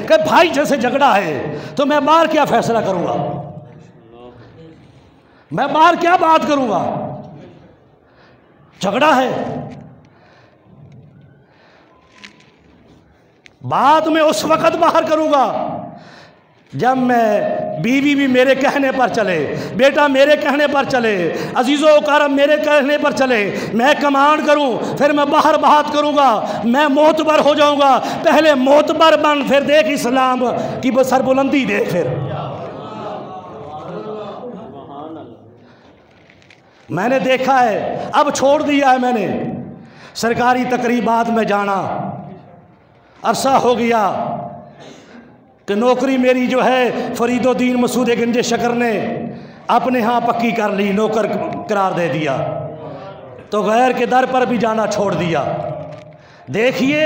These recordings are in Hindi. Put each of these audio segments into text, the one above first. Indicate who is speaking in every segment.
Speaker 1: कि भाई जैसे झगड़ा है तो मैं बाहर क्या फैसला करूंगा, मैं बाहर क्या बात करूंगा, झगड़ा है। बात मैं उस वक्त बाहर करूंगा जब मैं बीवी भी मेरे कहने पर चले, बेटा मेरे कहने पर चले, अजीज़ो करम मेरे कहने पर चले, मैं कमांड करूं, फिर मैं बाहर बात करूंगा, मैं मोतबर हो जाऊंगा। पहले मोतबर बन, फिर देख इस्लाम की सरबुलंदी देख। फिर मैंने देखा है, अब छोड़ दिया है मैंने सरकारी तकरीबात में जाना। अरसा हो गया कि नौकरी मेरी जो है फरीदुद्दीन मसूद गंजे शकर ने अपने यहाँ पक्की कर ली, नौकर करार दे दिया, तो गैर के दर पर भी जाना छोड़ दिया। देखिए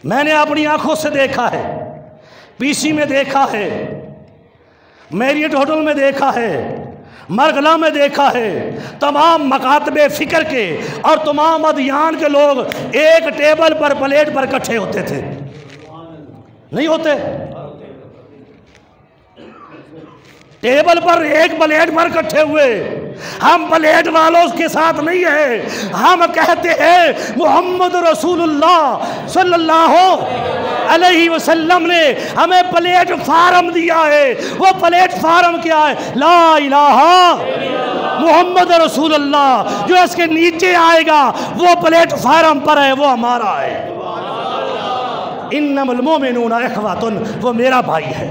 Speaker 1: मैंने अपनी आंखों से देखा है, पीसी में देखा है, मैरियट होटल में देखा है, मरगला में देखा है, तमाम मकातबे फ़िक्र के और तमाम अदियान के लोग एक टेबल पर प्लेट पर इकट्ठे होते थे, नहीं होते? टेबल पर एक प्लेट पर इकट्ठे हुए। हम प्लेट वालों के साथ नहीं है, हम कहते हैं मोहम्मद रसूलुल्लाह सल्लल्लाहु अलैहि वसल्लम ने हमें प्लेटफार्म दिया है। वो प्लेटफार्म क्या है? ला इलाहा मोहम्मद रसूलुल्लाह। जो इसके नीचे आएगा वो प्लेटफार्म पर है, वो हमारा है। इन्नमल मोमिनूना इख्वतुन, वो मेरा भाई है।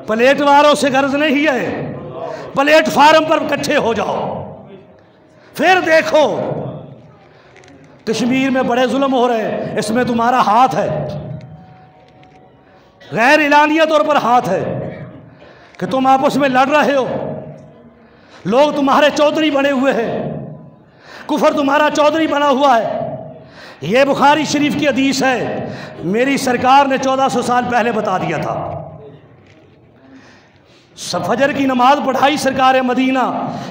Speaker 1: प्लेट वालों से गर्ज नहीं है, प्लेटफार्म पर इकट्ठे हो जाओ। फिर देखो कश्मीर में बड़े जुल्म हो रहे हैं, इसमें तुम्हारा हाथ है, गैर इलानिया तौर पर हाथ है कि तुम आपस में लड़ रहे हो, लोग तुम्हारे चौधरी बने हुए हैं, कुफर तुम्हारा चौधरी बना हुआ है। ये बुखारी शरीफ की हदीस है, मेरी सरकार ने 1400 साल पहले बता दिया था। फजर की नमाज पढ़ाई सरकार मदीना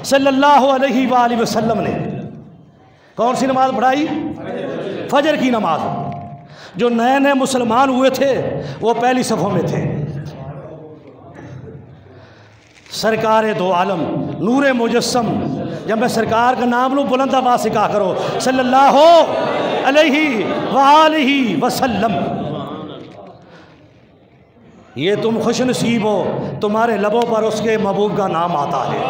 Speaker 1: सल्लल्लाहु अलैहि वसल्लम ने। कौन सी नमाज पढ़ाई? फजर की नमाज। जो नए नए मुसलमान हुए थे वो पहली सफ़ों में थे। सरकार दो आलम नूरे मुजस्सम, जब मैं सरकार का नाम लूँ बुलंद आवाज़ से कहा करो सल्लल्लाहु अलैहि वसल्लम। ये तुम खुश नसीब हो, तुम्हारे लबों पर उसके महबूब का नाम आता है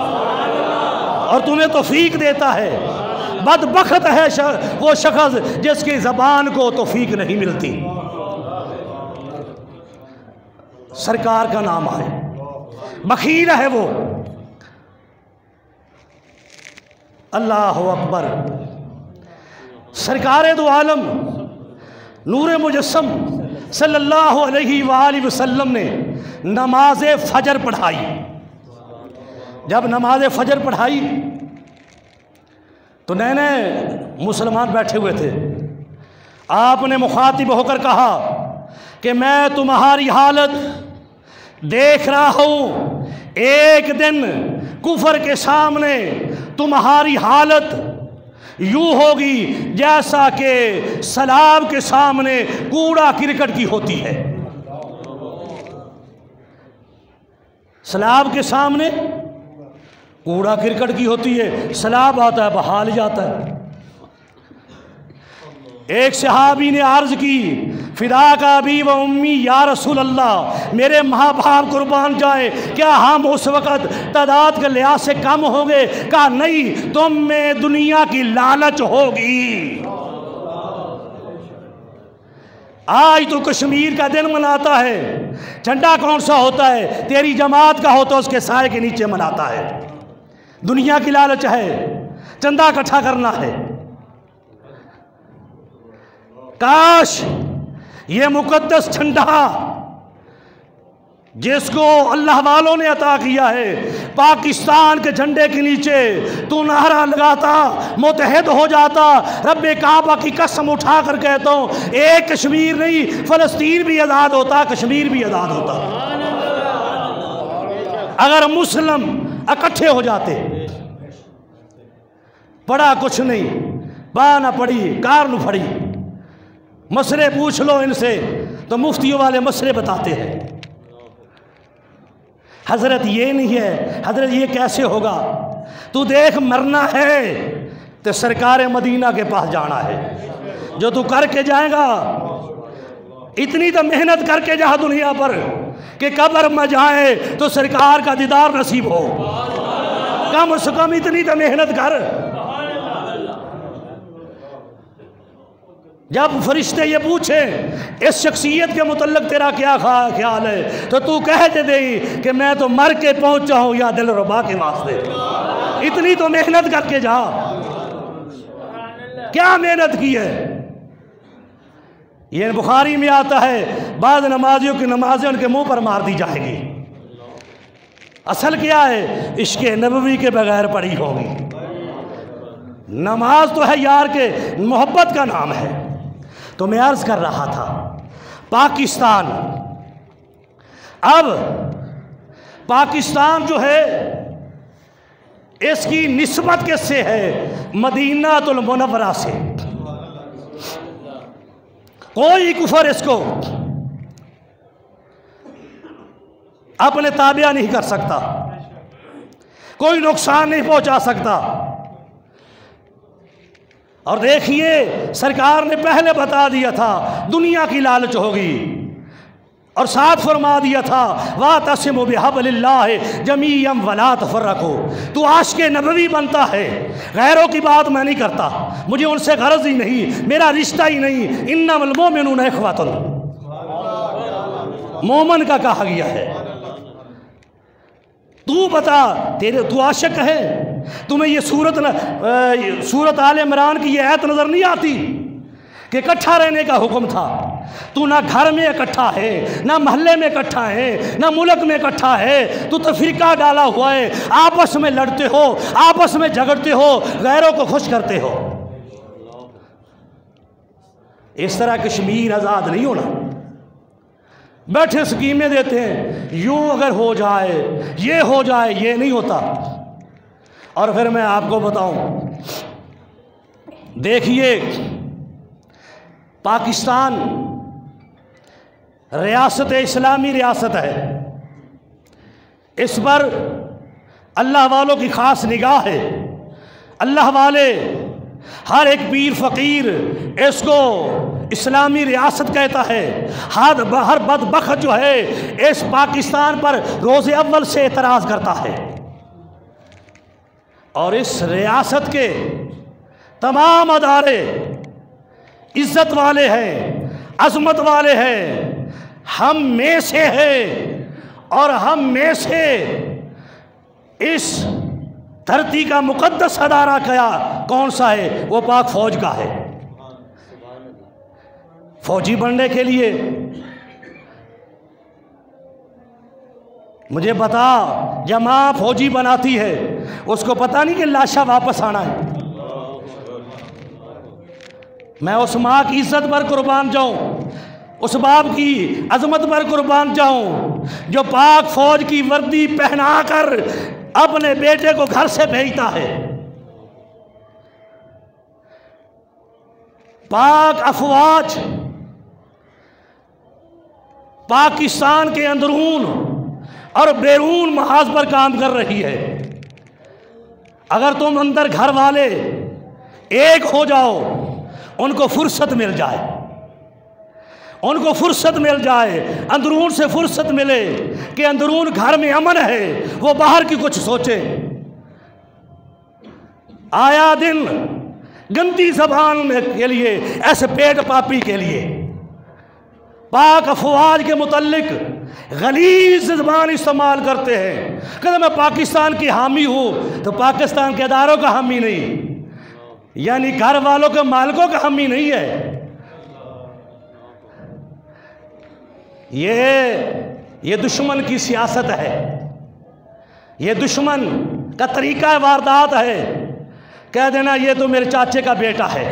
Speaker 1: और तुम्हें तौफीक देता है। बदबख्त है वो शख्स जिसकी ज़बान को तौफीक नहीं मिलती। सरकार का नाम आए, बखील है वो। अल्लाह अकबर। सरकार दो आलम नूरे मुजस्सम सल्लल्लाहु अलैहि वसल्लम ने नमाज फजर पढ़ाई। जब नमाज फजर पढ़ाई तो नए नए मुसलमान बैठे हुए थे। आपने मुखातिब होकर कहा कि मैं तुम्हारी हालत देख रहा हूँ, एक दिन कुफर के सामने तुम्हारी हालत यूँ होगी जैसा कि सलाब के सामने कूड़ा क्रिकेट की होती है। सलाब के सामने कूड़ा क्रिकेट की होती है, सलाब आता है बहाल जाता है। एक सहाबी ने अर्ज की, फिदा का अबी व उम्मी या रसूल अल्लाह, मेरे माँ बाप कुर्बान जाए, क्या हम उस वक़्त तादाद के लिहाज से कम होंगे? कहा नहीं, तुम में दुनिया की लालच होगी। आज तो कश्मीर का दिन मनाता है, झंडा कौन सा होता है? तेरी जमात का होता है, उसके साए के नीचे मनाता है। दुनिया की लालच है, चंदा इकट्ठा करना है। काश ये मुकद्दस झंडा जिसको अल्लाह वालों ने अता किया है, पाकिस्तान के झंडे के नीचे तू नारा लगाता, मुतहद हो जाता। रब्बे काबा की कसम उठा कर कहता हूँ, एक कश्मीर नहीं, फ़लस्तीन भी आज़ाद होता, कश्मीर भी आज़ाद होता अगर मुस्लिम इकट्ठे हो जाते। पढ़ा कुछ नहीं, बा ना पढ़ी कार न फड़ी, मसले पूछ लो इनसे तो मुफ्तियों वाले मसले बताते हैं। हजरत ये नहीं है, हजरत ये कैसे होगा, तू देख मरना है तो सरकार मदीना के पास जाना है। जो तू करके जाएगा, इतनी तो मेहनत करके जा दुनिया पर कि कब्र में जाए तो सरकार का दीदार नसीब हो। कम से कम इतनी तो मेहनत कर। जब फरिश्ते ये पूछे इस शख्सियत के मुतल्लिक तेरा क्या ख्याल है, तो तू कह दे कि मैं तो मर के पहुंचा हूं या दिल रुबा के वास्ते। इतनी तो मेहनत करके जा। क्या मेहनत की है। ये बुखारी में आता है, बाद नमाजियों की नमाजें उनके मुंह पर मार दी जाएगी। असल क्या है, इश्क़ नबवी के बगैर पढ़ी होगी। नमाज तो है यार के मोहब्बत का नाम है। तो मैं अर्ज कर रहा था, पाकिस्तान, अब पाकिस्तान जो है इसकी निस्बत किससे है, मदीनातुल मुनव्वरा से। कोई कुफर इसको अपने ताबिया नहीं कर सकता, कोई नुकसान नहीं पहुंचा सकता। और देखिए सरकार ने पहले बता दिया था दुनिया की लालच होगी, और साथ फरमा दिया था वातसिमु बिहब्लिल्लाह जमीअन वला तफर्रकू। तू आशिक़ नबवी बनता है, गैरों की बात मैं नहीं करता, मुझे उनसे गरज ही नहीं, मेरा रिश्ता ही नहीं। इन्नमल मोमिनून इख्वतुन, मोमन का कहा गया है। तू बता, तेरे तू आशिक है, तुम्हें ये सूरत आल इमरान की ये आयत नज़र नहीं आती कि इकट्ठा रहने का हुक्म था। तू ना घर में इकट्ठा है, ना मोहल्ले में इकट्ठा है, ना मुल्क में इकट्ठा है, तू तो फिरका डाला हुआ है। आपस में लड़ते हो, आपस में झगड़ते हो, गैरों को खुश करते हो। इस तरह कश्मीर आज़ाद नहीं होना। बैठे स्कीमें देते हैं, यूं अगर हो जाए, ये हो जाए, ये नहीं होता। और फिर मैं आपको बताऊं, देखिए पाकिस्तान रियासत इस्लामी रियासत है, इस पर अल्लाह वालों की ख़ास निगाह है। अल्लाह वाले हर एक पीर फ़कीर इसको इस्लामी रियासत कहता है। हर बदबख्त जो है इस पाकिस्तान पर रोज़े अव्वल से एतराज़ करता है। और इस रियासत के तमाम अदारे इज़्ज़त वाले हैं, अज़मत वाले हैं। हम में से है, और हम में से इस धरती का मुक़द्दस अदारा क्या कौन सा है, वो पाक फ़ौज का है। फ़ौजी बनने के लिए मुझे बता, जब माँ फ़ौजी बनाती है उसको पता नहीं कि लाशा वापस आना है। मैं उस माँ की इज़्ज़त पर कुर्बान जाऊँ, उस बाप की अज़मत पर कुर्बान जाऊँ जो पाक फ़ौज की वर्दी पहना कर अपने बेटे को घर से भेजता है। पाक अफवाज पाकिस्तान के अंदरून और बैरून महाज पर काम कर रही है। अगर तुम अंदर घर वाले एक हो जाओ, उनको फुर्सत मिल जाए, उनको फुर्सत मिल जाए, अंदरून से फुर्सत मिले कि अंदरून घर में अमन है, वो बाहर की कुछ सोचे। आया दिन गंदी जबान में के लिए, ऐसे पेट पापी के लिए पाक अफवाज के मुतल्लिक गलीज़ ज़बान इस्तेमाल करते हैं। कहते मैं पाकिस्तान की हामी हूँ, तो पाकिस्तान के अदारों का हामी नहीं, यानी घर वालों के मालिकों का हामी नहीं है। ये दुश्मन की सियासत है, ये दुश्मन का तरीका वारदात है। कह देना ये तो मेरे चाचे का बेटा है,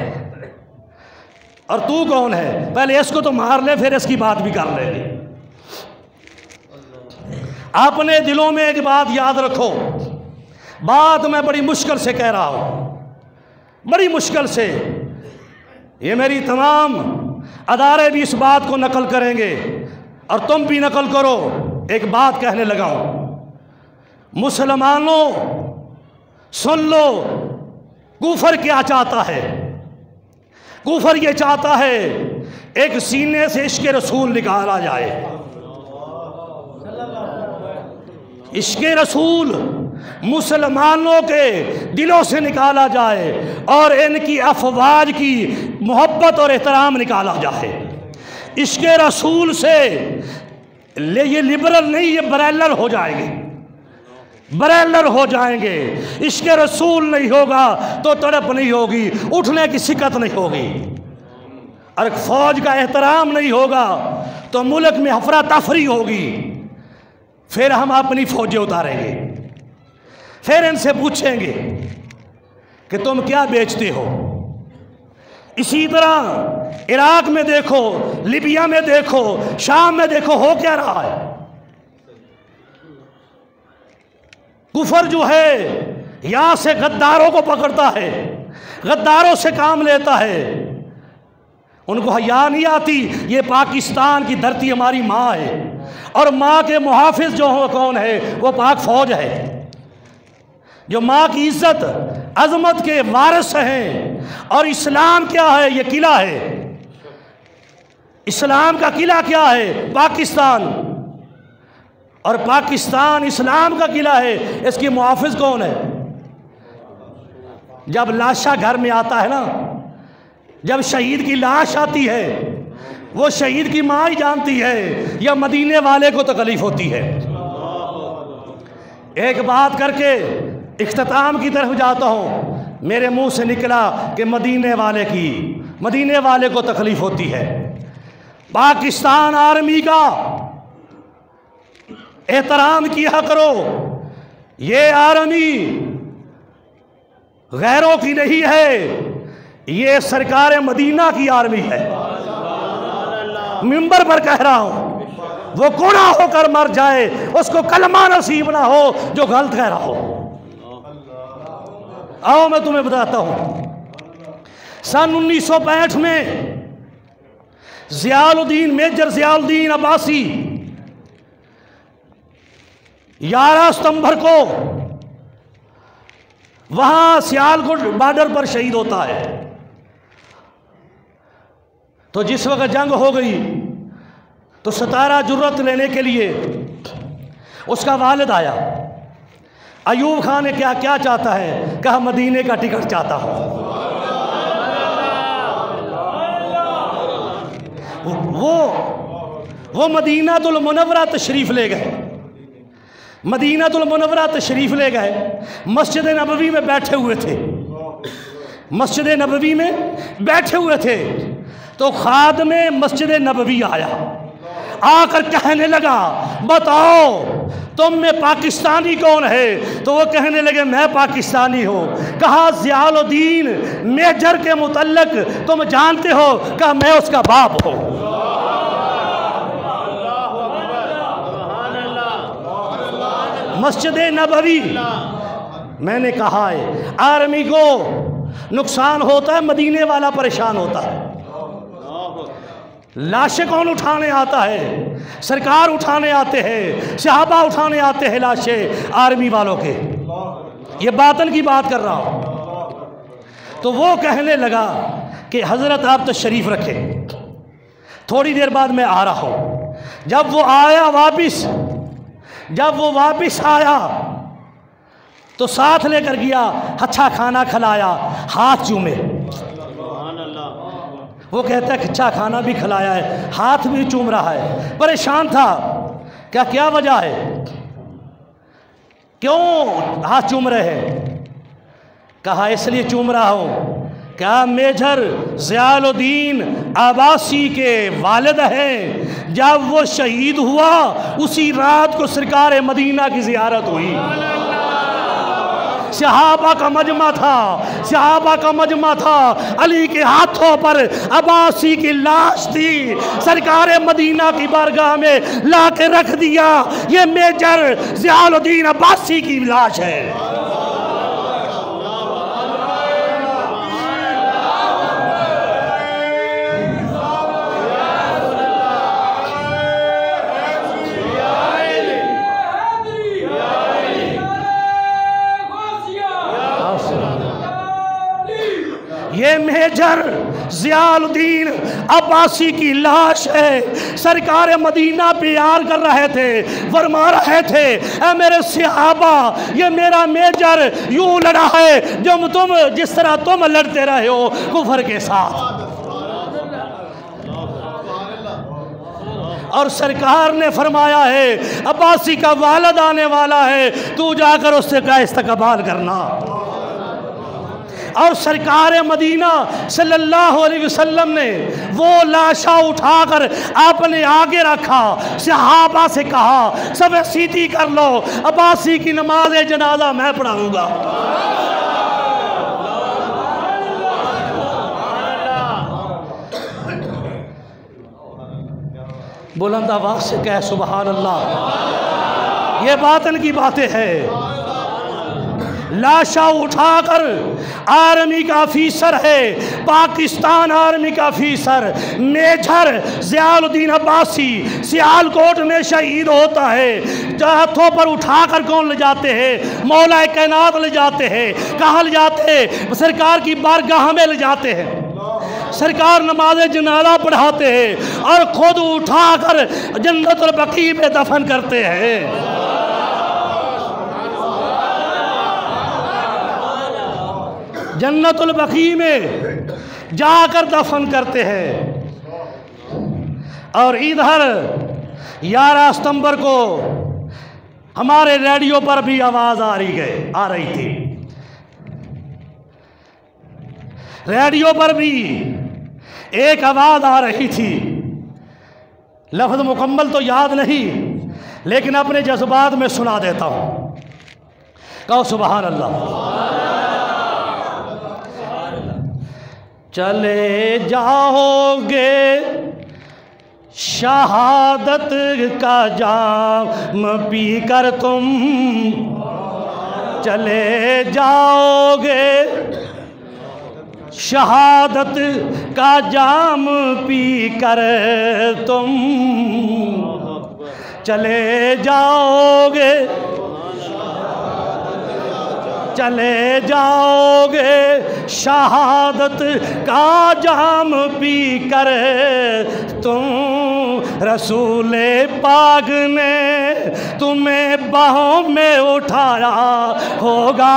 Speaker 1: और तू कौन है, पहले इसको तो मार ले, फिर इसकी बात भी कर लेंगे। अपने दिलों में एक बात याद रखो, बात मैं बड़ी मुश्किल से कह रहा हूँ, बड़ी मुश्किल से। ये मेरी तमाम अदारे भी इस बात को नकल करेंगे और तुम भी नकल करो। एक बात कहने लगा हूं, मुसलमानों सुन लो, कुफर क्या चाहता है। कुफर ये चाहता है एक सीने से इश्क़ रसूल निकाला जाए। इश्क़ रसूल मुसलमानों के दिलों से निकाला जाए और इनकी अफवाज की मोहब्बत और एहतराम निकाला जाए। इश्क़ रसूल से ये लिबरल नहीं, ये बरैलर हो जाएंगे, बरैलर हो जाएंगे। इश्क़ रसूल नहीं होगा तो तड़प नहीं होगी, उठने की सिकत नहीं होगी। और फौज का एहतराम नहीं होगा तो मुल्क में अफरा तफरी होगी। फिर हम अपनी फौजें उतारेंगे, फिर इनसे पूछेंगे कि तुम क्या बेचते हो। इसी तरह इराक में देखो, लिबिया में देखो, शाम में देखो, हो क्या रहा है। कुफर जो है यहां से गद्दारों को पकड़ता है, गद्दारों से काम लेता है। उनको हया नहीं आती। ये पाकिस्तान की धरती हमारी माँ है और माँ के मुहाफिज जो हो कौन है, वो पाक फौज है, जो माँ की इज्जत अजमत के वारिस हैं। और इस्लाम क्या है, ये किला है। इस्लाम का किला क्या है, पाकिस्तान। और पाकिस्तान इस्लाम का किला है, इसकी मुहाफिज कौन है। जब लाशा घर में आता है ना, जब शहीद की लाश आती है, वो शहीद की माँ ही जानती है या मदीने वाले को तकलीफ होती है। एक बात करके इख्तिताम की तरफ जाता हूँ। मेरे मुंह से निकला कि मदीने वाले को तकलीफ होती है। पाकिस्तान आर्मी का एहतराम किया करो। ये आर्मी गैरों की नहीं है, ये सरकार मदीना की आर्मी है। मिंबर पर कह रहा हूं, वो गुनाह होकर मर जाए, उसको कलमा नसीब ना हो जो गलत कह रहा हो। आओ मैं तुम्हें बताता हूं। सन 1965 में मेजर ज़ियाउद्दीन अब्बासी 11 सितंबर को वहां सियालकोट बॉर्डर पर शहीद होता है। तो जिस वक्त जंग हो गई तो 17 जुर्रत लेने के लिए उसका वालिद आया। अयूब खान ने क्या क्या चाहता है, कहा मदीने का टिकट चाहता हूं। वो मदीनातुल मुनव्वरा तशरीफ ले गए। मदीनातुल मुनव्वरा तशरीफ ले गए। मस्जिद नबवी में बैठे हुए थे। मस्जिद नबवी में बैठे हुए थे तो खादमे मस्जिद नबवी आया, आकर कहने लगा, बताओ तुम में पाकिस्तानी कौन है। तो वो कहने लगे, मैं पाकिस्तानी हूँ। कहा ज़ियाउद्दीन मेजर के मुतल्लक तुम जानते हो। कहा मैं उसका बाप हूँ। मस्जिद नबवी, मैंने कहा है आर्मी को नुकसान होता है, मदीने वाला परेशान होता है। लाशें कौन उठाने आता है, सरकार उठाने आते हैं, सहाबा उठाने आते हैं लाशें आर्मी वालों के। ये बातन की बात कर रहा हूं। तो वो कहने लगा कि हजरत आप तशरीफ रखें, थोड़ी देर बाद मैं आ रहा हूं। जब वो वापिस आया तो साथ लेकर गया, अच्छा खाना खिलाया, हाथ चूमे। वो कहता है अच्छा खाना भी खिलाया है, हाथ भी चूम रहा है। परेशान था, क्या वजह है, क्यों हाथ चूम रहे हैं। कहा इसलिए चूम रहा हूँ, क्या मेजर ज़ियाउद्दीन अब्बासी के वालिद हैं। जब वो शहीद हुआ उसी रात को सरकार मदीना की ज़ियारत हुई। सहाबा का मजमा था। अली के हाथों पर अब्बासी की लाश थी। सरकार मदीना की बारगाह में ला के रख दिया, ये मेजर ज़ियाउद्दीन अब्बासी की लाश है। मेजर ज़ियालुद्दीन अब्बासी की लाश है। सरकार मदीना प्यार कर रहे थे, फरमा रहे थे ऐ मेरे सहाबा, ये मेरा मेजर यूं लड़ा है जब तुम जिस तरह तुम लड़ते रहे हो कुफर के साथ। और सरकार ने फरमाया है अब्बासी का वालिद आने वाला है, तू जाकर उससे का इस्तकबाल करना। और सरकार मदीना सल्लल्लाहु अलैहि वसल्लम ने वो लाशा उठाकर आपने आगे रखा, सहाबा से कहा सब सीधी कर लो, अब्बासी की नमाज जनाजा मैं पढ़ाऊंगा। बुलंद आवाज से कह सुभान अल्लाह। ये बातन की बातें हैं। लाशा उठाकर आर्मी का ऑफिसर है, पाकिस्तान आर्मी का ऑफिसर मेजर ज़ियालुद्दीन अब्बासी सियालकोट में शहीद होता है। हाथों पर उठाकर कौन ले जाते हैं? मौला कायनात ले जाते हैं। कहाँ ले जाते हैं? सरकार की बारगाह में ले जाते हैं। सरकार नमाज जनाजा पढ़ाते हैं और खुद उठाकर जन्नतुल बकी में दफन करते हैं। जन्नतुल बकी में जाकर दफन करते हैं। और इधर 11 सितंबर को हमारे रेडियो पर भी आवाज़ आ रही थी। रेडियो पर भी एक आवाज़ आ रही थी, लफ्ज़ मुकम्मल तो याद नहीं, लेकिन अपने जज्बात में सुना देता हूँ। कहो सुभान अल्लाह। चले जाओगे शहादत का जाम पी कर तुम, चले जाओगे शहादत का जाम पी कर तुम, चले जाओगे, चले जाओगे शहादत का जाम पी कर तुम। रसूले पाक ने तुम्हें बाहों में उठाया होगा,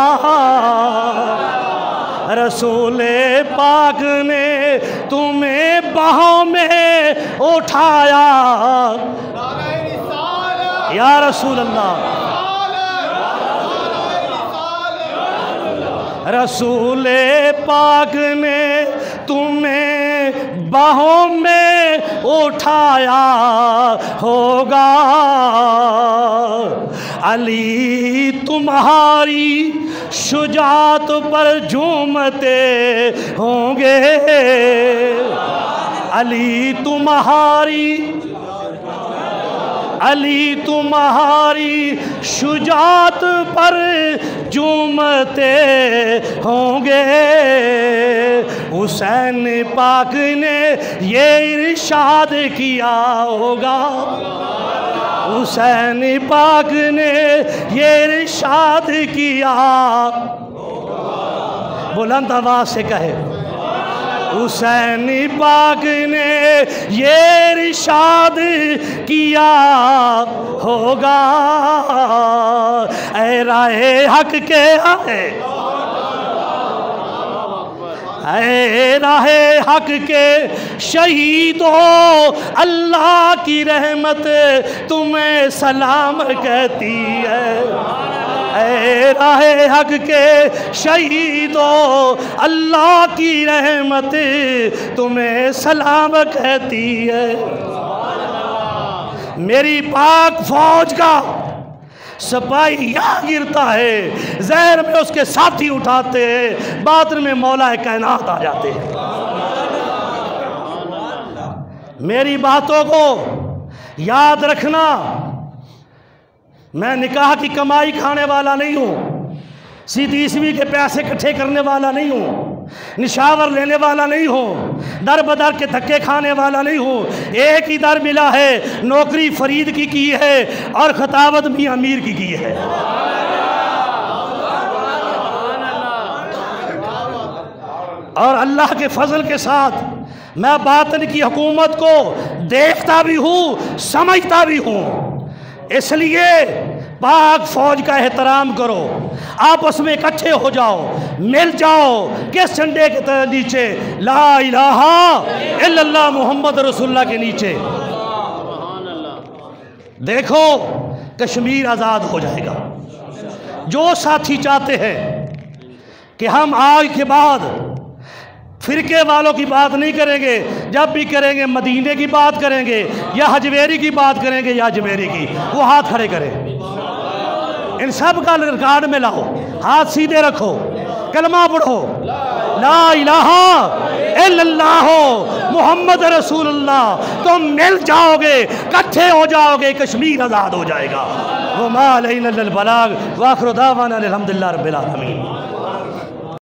Speaker 1: रसूले पाक ने तुम्हें बाहों में उठाया। या रसूल अल्लाह, रसूले पाक ने तुम्हें बाहों में उठाया होगा। अली तुम्हारी शुजात पर झूमते होंगे, अली तुम्हारी, अली तुम्हारी शुजात पर झूमते होंगे। हुसैन पाक ने ये इरशाद किया होगा, हुसैन पाक ने ये इरशाद किया। बुलंद आवाज से कहे हुसैन पाक ने ये इरशाद किया होगा। ऐ राहे हक के आए, ऐ राहे हक के शहीदों, अल्लाह की रहमत तुम्हें सलाम कहती है। ऐ राहे हक के शहीदों, अल्लाह की रहमत तुम्हें सलाम कहती है। मेरी पाक फौज का सिपाही यहाँ गिरता है, जहर में उसके साथी उठाते हैं, बातिन में मौला कायनात आ जाते हैं। मेरी बातों को याद रखना। मैं निकाह की कमाई खाने वाला नहीं हूँ, सीधी ईस्वी के पैसे इकट्ठे करने वाला नहीं हूँ, निशावर लेने वाला नहीं हूँ, दर बदर के धक्के खाने वाला नहीं हूँ। एक ही दर मिला है, नौकरी फरीद की है और खताबत भी अमीर की है। और अल्लाह के फजल के साथ मैं बातिन की हुकूमत को देखता भी हूँ, समझता भी हूँ। इसलिए पाक फौज का एहतराम करो, आपस में इकट्ठे हो जाओ, मिल जाओ किस झंडे के नीचे, ला इलाहा इल्लल्लाह मुहम्मद रसूलुल्लाह के नीचे। देखो कश्मीर आज़ाद हो जाएगा। जो साथी चाहते हैं कि हम आज के बाद फिरके वालों की बात नहीं करेंगे, जब भी करेंगे मदीने की बात करेंगे या हजवेरी की बात करेंगे या अजमेरी की, वो हाथ खड़े करें। इन सब का रिकॉर्ड में लाओ, हाथ सीधे रखो, कलमा पढ़ो, ला इलाहा इल्लल्लाह मुहम्मद रसूलुल्लाह। तुम मिल जाओगे, इकट्ठे हो जाओगे, कश्मीर आज़ाद हो जाएगा। वमा अलैना इल्लल बलाग व आखिरु दावाना अल्हम्दुलिल्लाहि रब्बिल आलमीन।